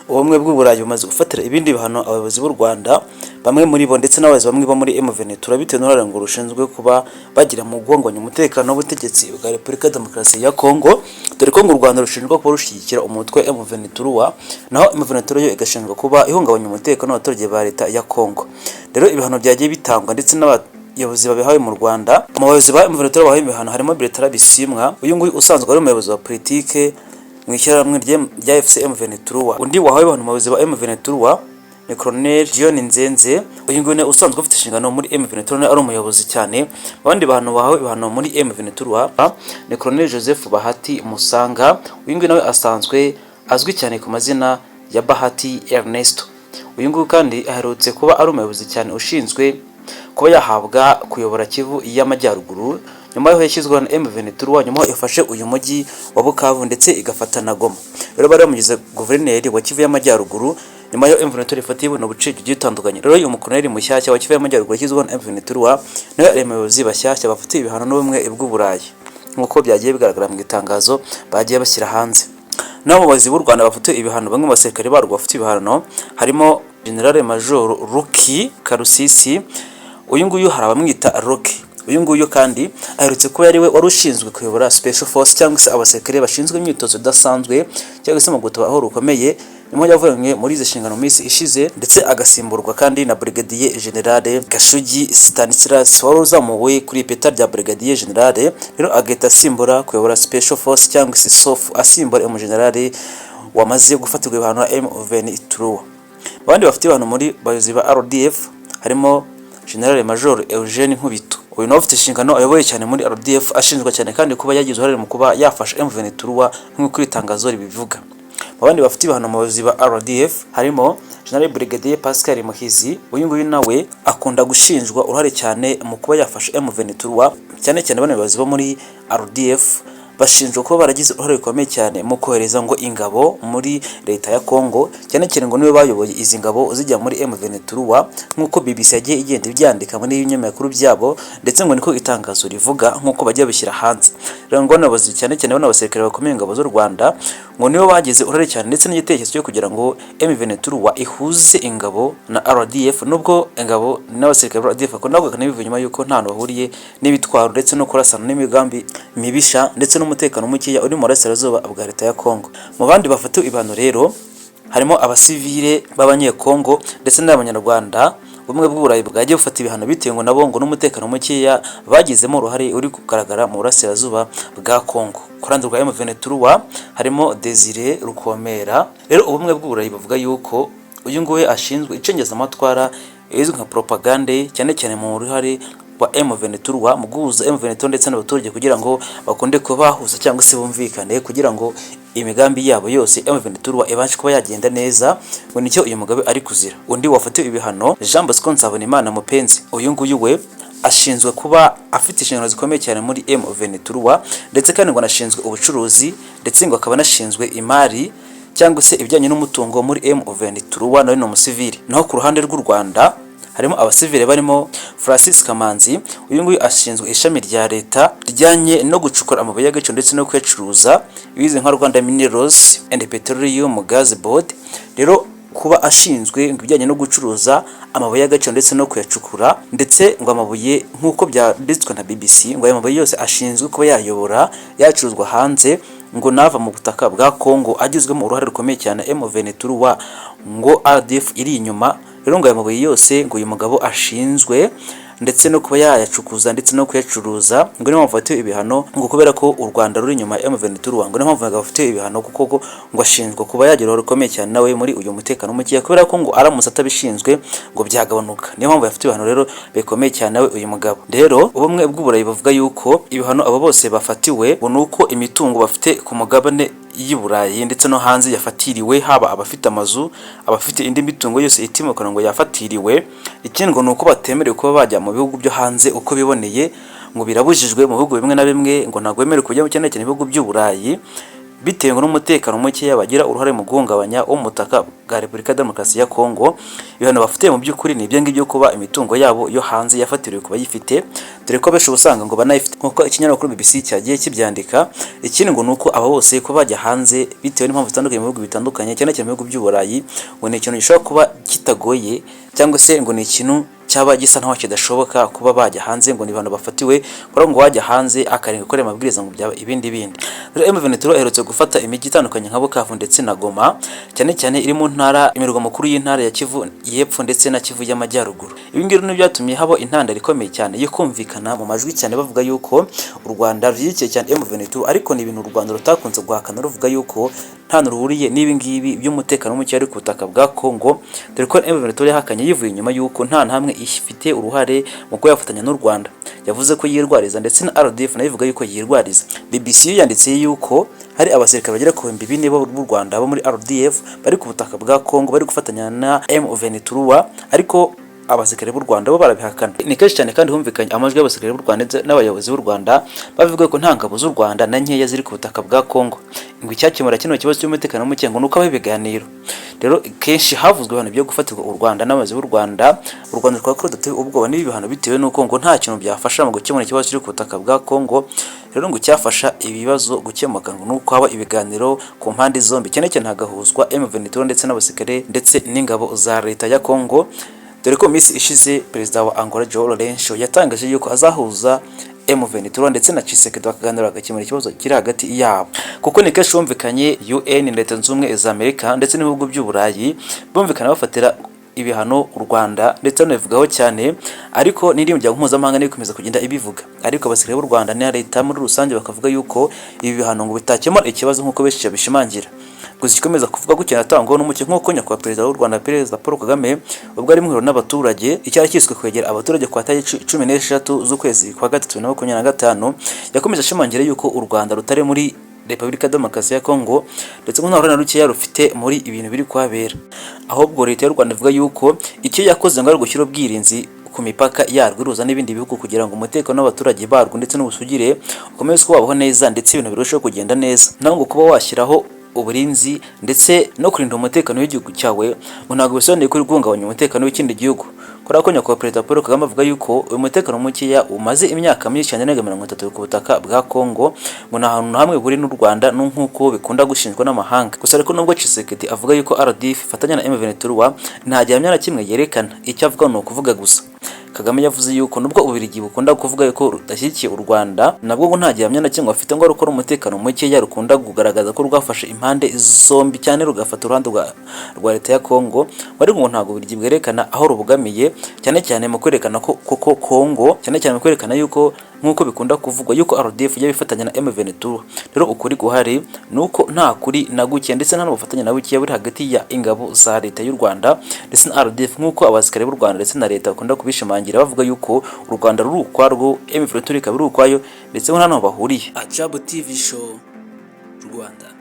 ubumwe bw'uburayi bumaze gufatira ibindi bihano abayobozi b'u Rwanda bamwe muri bo ndetse n'abayobozi bamwe bo muri M23 bitewe n'uruhare ngo rushinzwe kuba bagira mu guhungabanya umutekano w'ubutegetsi bwa Repubulika ya Demokarasi ya Kongo, dore ko ngo u Rwanda rushinjwa kuba rushyigikira umutwe M23 naho M23 yo igashinjwa kuba ihungabanya umutekano w'abaturage ba leta ya Kongo. Rero ibihano byagiye bitangwa ndetse abayobozi babihawe mu Rwanda. Mu bayobozi ba M23 bahawe ibihano harimo Bertrand Bisimwa, uyu nguyu usanzwe ari umuyobozi wa politike mu ishyirahamwe rya FC M23. Undi wahawe ibihano mu bayobozi ba M23 ni Colonel John Nzenze, uyu nguyu usanzwe ufite inshingano muri M23 ari umuyobozi cyane. Abandi bantu bahawe ibihano muri M23 ni Colonel Joseph Bahati Musanga, uyu nguyu nawe asanzwe azwi cyane ku mazina ya Bahati Ernesto. Uyu nguyu kandi aherutse kuba ari umuyobozi cyane ushinzwe kuba yahabwa kuyobora Kivu y'Amajyaruguru nyuma yo yashyizweho na M23 nyuma yafashe uyu mujyi wa Bukavu ndetse igafata na Goma. Rero bari bamugize guverineri wa Kivu y'Amajyaruguru nyuma yo M23 ifatiye no buce gitandukanye. Rero uyu mukoloneli mushyashya wa Kivu y'Amajyaruguru yashyizweho na M23 nawe ari umuyobozi bashyashya bafatiye ibihano n'ubumwe bw'uburayi nk'uko byagiye bigaragara mu itangazo bagiye bashyira hanze. Naho abayobozi b'u Rwanda bafatiye ibihano bamwe mu basirikare barwo bafitiye ibihano harimo General Major Ruki Karusisi, uyu nguyu hari abamwita Rocky. Uyu nguyu kandi aherutse kuba yari we wari ushinzwe kuyobora Special Force cyangwa se abasirikare bashinzwe imyitozo idasanzwe cyangwa se mu gutabaho rukomeye nyuma yavuye muri izi nshingano mu minsi ishize, ndetse agasimburwa kandi na Brigadier General Gashugi Stanislas wari uzamuwe kuri ipeta rya Brigadier General, rero agahita asimbura kuyobora Special Force cyangwa se SOF asimbura General wamaze gufatirwa ibihano na M23. Abandi bafite ibihano muri bayobozi ba RDF harimo General Major Eugene Nkubito, uyu nawe ufite inshingano ayoboye cyane muri RDF ashinjwa cyane kandi kuba yagize uruhare mu kuba yafasha M23 nk'uko itangazo ribivuga. Abandi bafite ibihano mu bayobozi ba RDF harimo General Brigadier Pascal Muhizi, uyu nguyu nawe akunda gushinjwa uruhare cyane mu kuba yafasha M23 cyane cyane bane bayobozi bo muri RDF bashinjwa kuba baragize uruhare rukomeye cyane mu kohereza ngo ingabo muri leta ya Kongo, cyane cyane ngo niwe bayoboye izi ngabo zijya muri M23 nk'uko BBC yagiye igenda ibyandika muri ibinyamakuru byabo, ndetse ngo niko itangazo rivuga nk'uko bagiye bishyira hanze. Rero ngo nabazi cyane cyane abasirikare bakomeye ingabo z'u Rwanda ngo nibo bagize uruhare cyane ndetse n'igitekerezo cyo kugira ngo M23 ihuze ingabo na RDF, nubwo ingabo n'abasirikare ba RDF ko nabwo kanabivuye nyuma yuko nta hantu bahuriye n'ibitwaro ndetse no kurasana n'imigambi mibisha ndetse umutekano mukeya uri mu burasirazuba bwa leta ya Kongo. Mu bandi bafatiwe ibihano rero harimo abasivile b'abanyekongo ndetse n'abanyarwanda. Ubumwe bw'uburayi bwagiye bufata ibihano bitewe ngo nabo ngo n'umutekano mukeya bagizemo uruhare uri kugaragara mu burasirazuba bwa Kongo. Kurandi rwa M23 harimo Desire Rukomera. Rero ubumwe bw'uburayi bavuga yuko uyu nguwe ashinzwe icengezamatwara izwi nka propagande cyane cyane mu ruhare wa M23 mu guhuza M23 ndetse n'abaturage kugira ngo bakunde kubahuza cyangwa se bumvikane kugira ngo imigambi yabo yose M23 ibashe kuba yagenda neza, ngo nicyo uyu mugabe ari kuzira. Undi wafatiwe ibihano Jean Bosco Nzabonimana Mupenzi, uyu nguyu we ashinzwe kuba afite inshingano zikomeye cyane muri M23 ndetse kandi ngo anashinzwe ubucuruzi ndetse ngo akaba anashinzwe imari cyangwa se ibijyanye n'umutungo muri M23 nawe ni umusivili. Naho ku ruhande rw'u Rwanda harimo abasivile barimo Francis Kamanzi, uyu nguyu ashinzwe ishami rya leta rijyanye no gucukura amabuye y'agaciro ndetse no kuyacuruza ibizi nka Rwanda Minerals and Petroleum Gas Board. Rero kuba ashinzwe ibijyanye no gucuruza amabuye y'agaciro ndetse no kuyacukura, ndetse ngo amabuye nk'uko byanditswe na BBC ngo aya mabuye yose ashinzwe kuba yayobora yacuruzwa hanze ngo nava mu butaka bwa Kongo agizwemo uruhare rukomeye cyane M23 ngo RDF iri inyuma. Rero ngo aya mabuye yose ngo uyu mugabo ashinzwe ndetse no kuba yayacukuza ndetse no kuyacuruza ngo niyo mpamvu afatiwe ibihano ngo kubera ko u Rwanda ruri inyuma ya M23 ngo niyo mpamvu afatiwe ibihano kuko ngo ashinzwe kuba yagira rukomeye cyane nawe muri uyu mutekano muke kubera ko ngo aramutse atabishinzwe ngo byagabanuka. Niyo mpamvu afitiwe ibihano rero bikomeye cyane nawe uyu mugabo. Rero ubumwe bw'uburayi bavuga yuko ibihano abo bose bafatiwe ngo nuko imitungo bafite ku mugabane y'Iburayi ndetse no hanze yafatiriwe, haba abafite amazu abafite indi mitungo yose itimukana ngo yafatiriwe. Ikindi ngo nuko batemerewe kuba bajya mu bihugu byo hanze uko biboneye, ngo birabujijwe mu bihugu bimwe na bimwe, ngo ntabwo bemerewe kujya mu cyane cyane ibihugu by'Uburayi bitewe n'umutekano muke bagira uruhare mu guhungabanya umutaka bwa Repubulika Demokarasi ya Kongo. Ibihano bafite mu by'ukuri ni ibyo ngibyo kuba imitungo yabo yo hanze yafatiriwe kuba yifite, dore ko benshi usanga ngo banayifite nk'uko ikinyamakuru BBC cyagiye kibyandika. Ikindi ngo nuko aba bose kuba bajya hanze bitewe n'impamvu zitandukanye mu bihugu bitandukanye, cyane cyane mu bihugu by'Uburayi, ngo ni ikintu gishobora kuba kitagoye cyangwa se ngo ni ikintu cyaba gisa ntaho kidashoboka kuba bajya hanze, ngo ni abantu bafatiwe kora ngo wajya hanze akarenga kore amabwiriza ngo byaba ibindi bindi. Rero M23 iherutse gufata imijyi itandukanye nka Bukavu ndetse na Goma, cyane cyane iri mu ntara imirwa makuru y'intara ya Kivu y'Epfo ndetse na Kivu y'Amajyaruguru. Ibi ngiro ni byatumye habo intandaro ikomeye cyane yo kumvikana mu majwi cyane bavuga yuko u Rwanda rushyigikiye cyane M23, ariko ni ibintu u Rwanda rutakunze guhakana ruvuga yuko nta ruhuriye n'ibi ngibi by'umutekano muke ari ku butaka bwa Kongo, dore ko M23 yahakanye yivuye inyuma yuko nta hamwe ifite uruhare mu kuba yafatanya n'u Rwanda. Yavuze ko yirwariza ndetse na RDF nayo ivuga yuko yirwariza. BBC yanditse yuko hari abasirikare bagera ku 200 b'u Rwanda bo muri RDF bari ku butaka bwa Kongo bari gufatanya na M23, ariko abasirikare b'u Rwanda bo barabihakana. Ni kenshi cyane kandi humvikanye amajwi y'abasirikare b'u Rwanda n'abayobozi b'u Rwanda bavuga ko nta ngabo z'u Rwanda na nkeya ziri ku butaka bwa Kongo. Ngo icyakemura kino kibazo cy'umutekano muke ngo nuko abiganiro. Rero kenshi havuzwe ibihano byo gufatirwa u Rwanda n'abayobozi b'u Rwanda. U Rwanda rwakora dute ubwoba n'ibi bihano bitewe nuko ngo nta kintu byafasha mu gukemura ikibazo kiri ku butaka bwa Kongo. Rero ngo cyafasha ibibazo gukemuka ngo nuko haba ibiganiro ku mpande zombi, cyane cyane hagahuzwa M23 ndetse n'abasirikare ndetse n'ingabo za leta ya Kongo. Dore ko minsi ishize perezida wa Angola João Lourenço yatangaje yuko azahuza M23 ndetse na Tshisekedi bakaganira bagakemura ikibazo kiri hagati yabo, kuko ni kenshi humvikanye UN, Leta Zunze Ubumwe za Amerika ndetse n'ibihugu by'Uburayi bumvikana bafatira ibihano u Rwanda ndetse banabivugaho cyane, ariko n'indi miryango mpuzamahanga niyo ikomeza kugenda ibivuga. Ariko abasirikare b'u Rwanda na leta muri rusange bakavuga yuko ibi bihano ngo bitakemura ikibazo nk'uko benshi bishimangira. Gusa ikomeza kuvuga ko kinatangwa n'umucyo nk'uko nyakubahwa perezida w'u Rwanda Perezida Paul Kagame ubwo ari muhuro n'abaturage icyari cyiswe kwegera abaturage kwa tariki 16 z'ukwezi kwa gatatu 2025, yakomeje ashimangira yuko u Rwanda rutari muri Repubulika Demokarasi ya Kongo ndetse ngo nta ruhare rukeya rufite muri ibintu biri kuhabera. Ahubwo leta y'u Rwanda ivuga yuko icyo yakoze ngo ari gushyira ubwirinzi ku mipaka yarwo iruza n'ibindi bihugu kugira ngo umutekano w'abaturage barwo ndetse n'ubusugire ukomeze kubaho neza ndetse ibintu birusheho kugenda neza. Naho ngo kuba washyiraho uburinzi ndetse no kurinda umutekano w'igihugu cyawe ngo ntabwo bisobanuye ko uri guhungabanya umutekano w'ikindi gihugu. Kubera ko nyakubahwa perezida Paul Kagame avuga yuko uyu mutekano mukeya umaze imyaka myinshi cyane n'aga 30 ku butaka bwa Kongo, ngo nta hantu hamwe buri n'u Rwanda nk'uko bikunda gushinjwa n'amahanga. Gusa ariko nubwo Tshisekedi avuga yuko RDF ifatanya na M23 nta gihamya na kimwe yerekana, icyo avuga ni ukuvuga gusa. Kagame yavuze yuko nubwo Ubirigi bukunda kuvuga yuko rudashyigikiye u Rwanda, nabwo ngo nta gihamya na kimwe afite ngo rukora umutekano mukeya rukunda kugaragaza ko rwafashe impande zombi cyane rugafata uruhande rwa leta ya Kongo, ariko ngo ntabwo Ubirigi bwerekana aho rubugamiye, cyane cyane mu kwerekana ko koko Kongo, cyane cyane mu kwerekana yuko nk'uko bikunda kuvugwa yuko RDF yabifatanya na M23. Rero ukuri guhari nuko nta kuri na guke ndetse nta n'ubufatanye na buke buri hagati ya ingabo za leta y'u Rwanda ndetse na RDF, nk'uko abasirikare b'u Rwanda ndetse na leta bakunda kubishimangira bavuga yuko u Rwanda ruri ukwarwo, M23 ikaba iri ukwayo ndetse nta n'aho bahuriye. Ajabu TV show Rwanda.